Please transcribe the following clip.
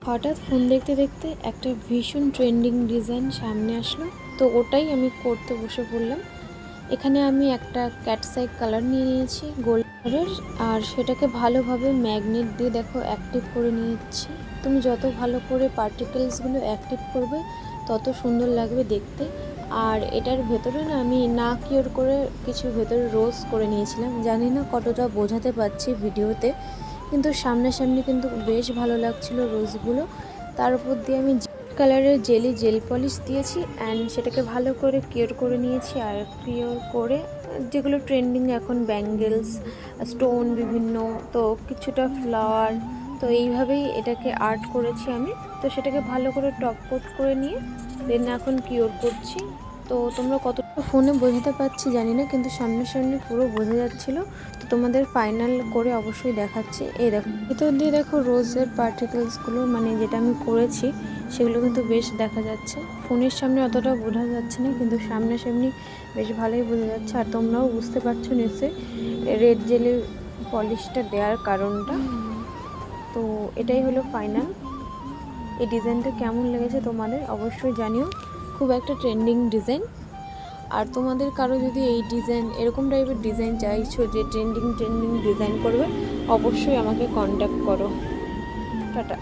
হঠাৎ ফোন দেখতে দেখতে একটা ভীষণ ট্রেন্ডিং ডিজাইন সামনে আসলো, তো ওটাই আমি করতে বসে পড়লাম। এখানে আমি একটা ক্যাটসাই কালার নিয়ে নিয়েছি গোল্ড কালারের, আর সেটাকে ভালোভাবে ম্যাগনেট দিয়ে দেখো অ্যাক্টিভ করে নিয়েছি। তুমি যত ভালো করে পার্টিকেলসগুলো অ্যাক্টিভ করবে তত সুন্দর লাগবে দেখতে। আর এটার ভেতরে না আমি না কিওর করে কিছু ভেতরে রোজ করে নিয়েছিলাম, জানি না কতটা বোঝাতে পারছি ভিডিওতে, কিন্তু সামনাসামনি কিন্তু বেশ ভালো লাগছিল রোজগুলো। তার উপর দিয়ে আমি কালারের জেল পলিশ দিয়েছি অ্যান্ড সেটাকে ভালো করে কিওর করে নিয়েছি। আর কিওর করে যেগুলো ট্রেন্ডিং এখন ব্যাঙ্গেলস, স্টোন বিভিন্ন, তো কিছুটা ফ্লাওয়ার, তো এইভাবেই এটাকে আর্ট করেছি আমি। তো সেটাকে ভালো করে টপ কোট করে নিয়ে দেন এখন কিওর করছি। তো তোমরা কতটা ফোনে বোঝাতে পারছি জানি না, কিন্তু সামনাসামনি পুরো বোঝা যাচ্ছিল। তো তোমাদের ফাইনাল করে অবশ্যই দেখাচ্ছি। এই দেখো ভিতর দিয়ে দেখো রোজের পার্টিকেলসগুলো, মানে যেটা আমি করেছি সেগুলো কিন্তু বেশ দেখা যাচ্ছে। ফোনের সামনে অতটা বোঝা যাচ্ছে না, কিন্তু সামনাসামনি বেশ ভালোই বোঝা যাচ্ছে। আর তোমরাও বুঝতে পারছো নিশ্চয়ই রেড জেলের পলিশটা দেওয়ার কারণটা। তো এটাই হলো ফাইনাল। এই ডিজাইনটা কেমন লেগেছে তোমাদের অবশ্যই জানিও, খুব একটা ট্রেন্ডিং ডিজাইন। আর তোমাদের কারো যদি এই ডিজাইন, এরকম টাইপের ডিজাইন চাইছো যে ট্রেন্ডিং ডিজাইন করবে, অবশ্যই আমাকে কন্ট্যাক্ট করো। টাটা।